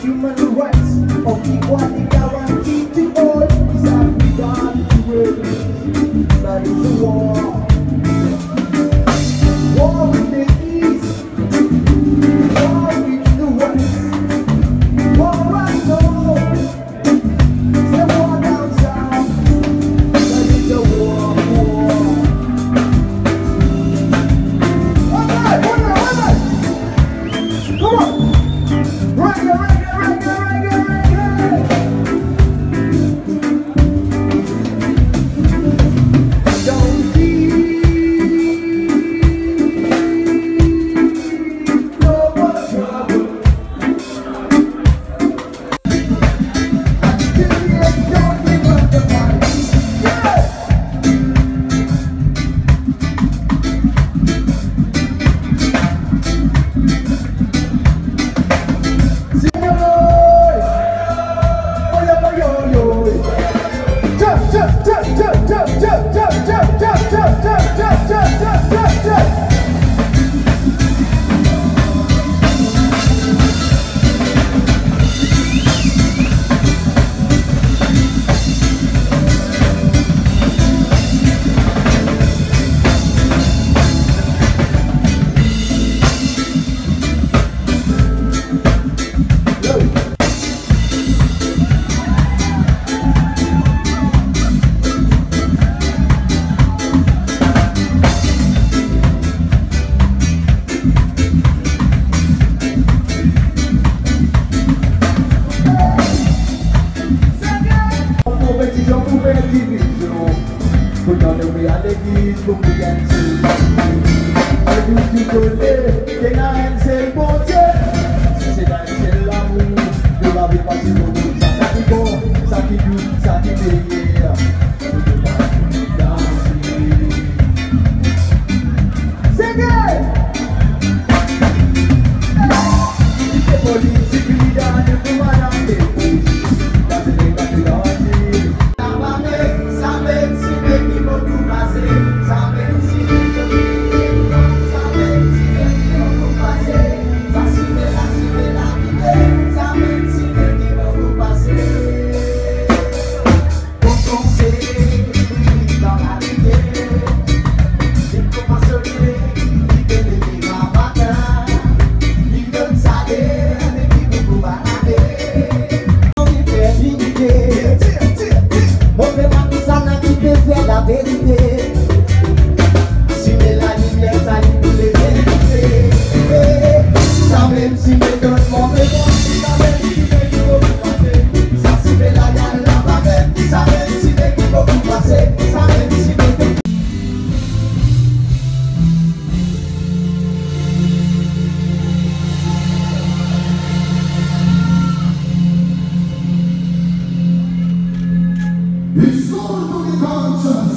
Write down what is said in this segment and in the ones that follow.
Human rights of equality guaranteed to all is African to that is a war. War with the East, war with the West, war right now, say war down south, that is a war. Alright, come on! Reggae! Don't be no more trouble. Don't give up the fight. Yeah! Regardez à l'église pour que gagne et vous qui connaissez, que n'a c'est le bon Dieu. Si c'est là, c'est l'amour, de la vie partie pour nous. Ça qui bon, ça qui doux, ça qui meilleur. C'est gay! C'est politique, il y a un peu madame des couches. Là c'est les gars qui dansent. It's going to be conscious.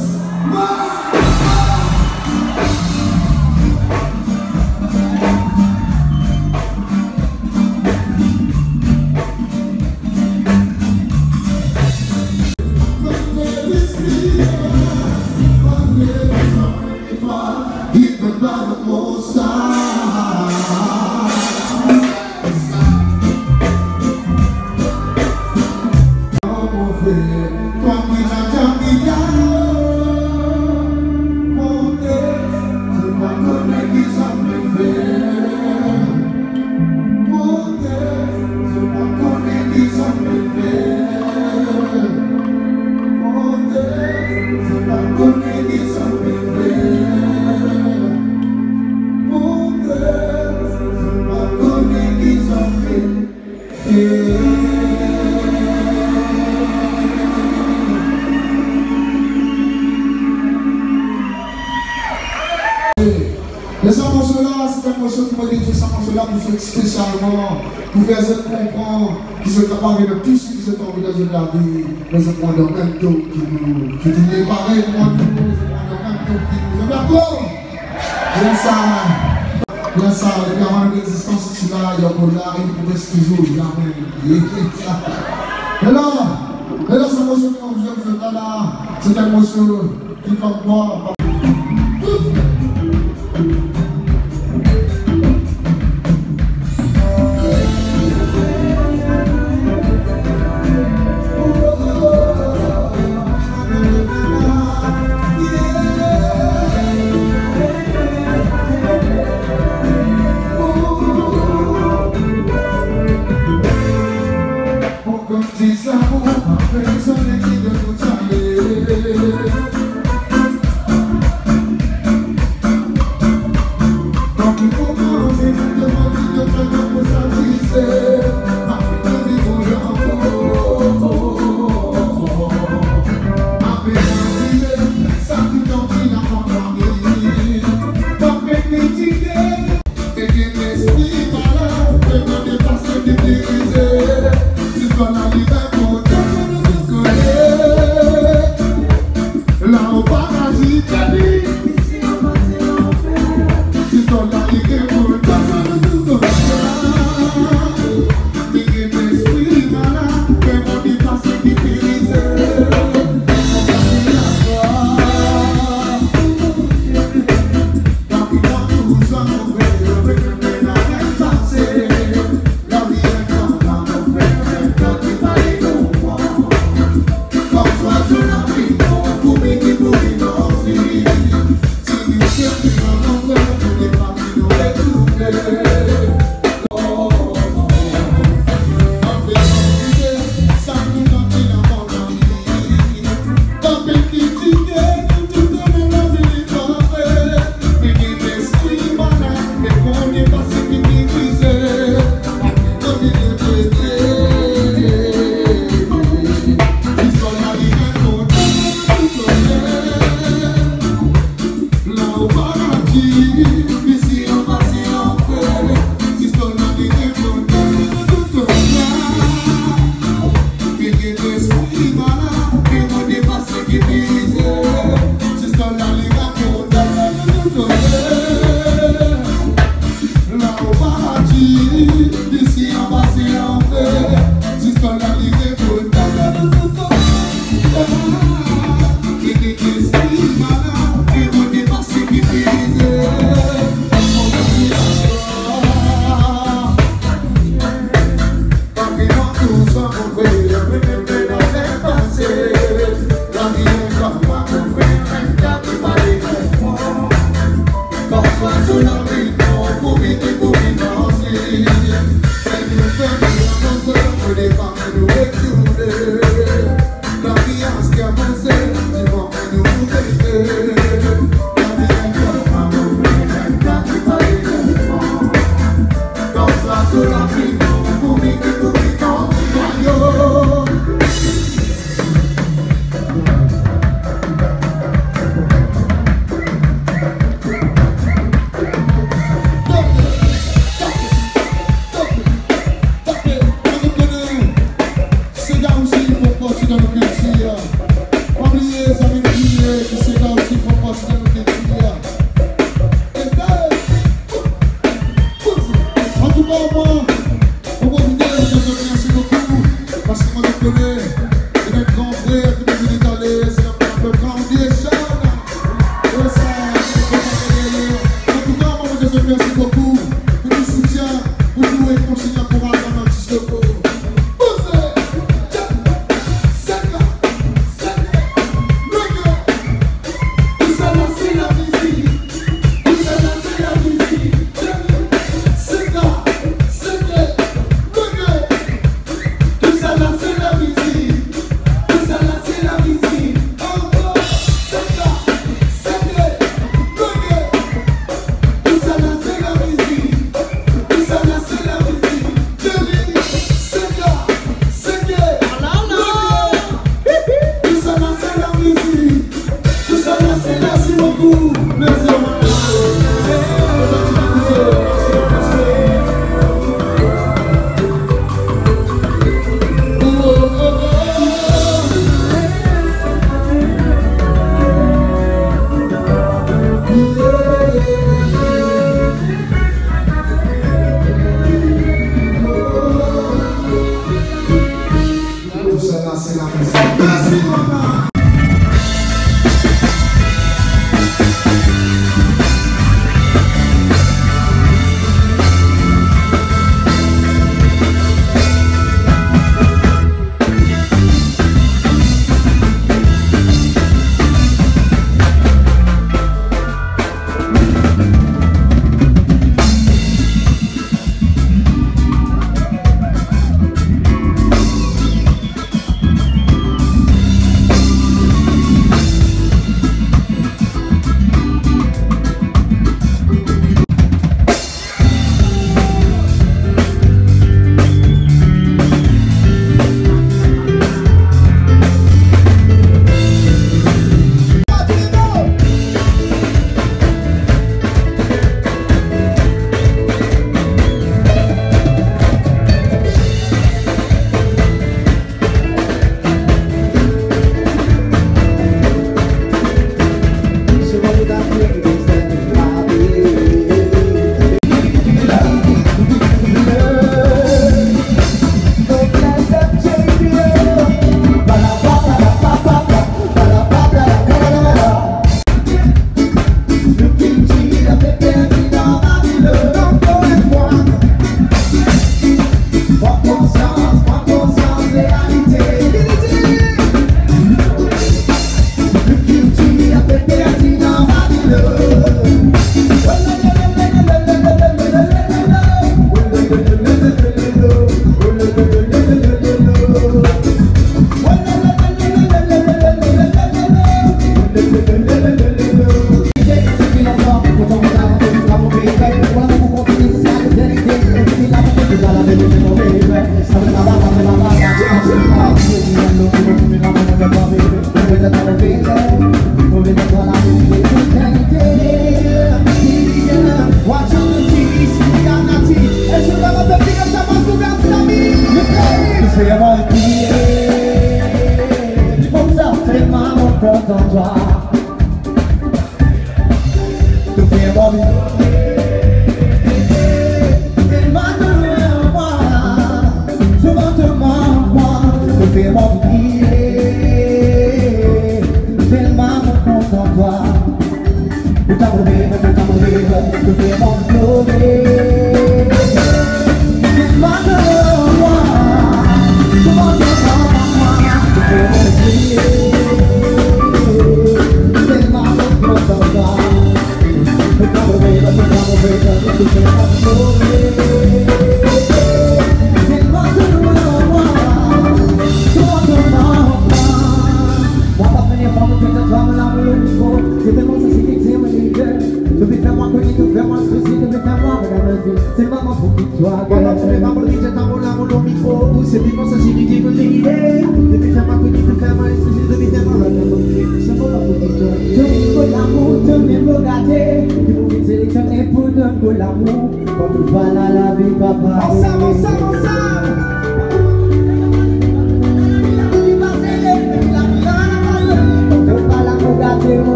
Mais ce morceau-là, c'est un morceau qui m'a dit que ce morceau-là pour faire spécialement, pour faire se comprendre qu'ils sont capables de tout ce qui se trouve dans la vie, mais c'est pour le même temps qui nous dit pareil, moi, c'est pour le même temps qui nous est d'accord. Bien ça, les gamins d'existence, tu vas, il y a pour là, il pourrait se toujours, il y a Et là, ce morceau que vous êtes là, c'est un morceau qui comme moi.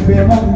Fais mon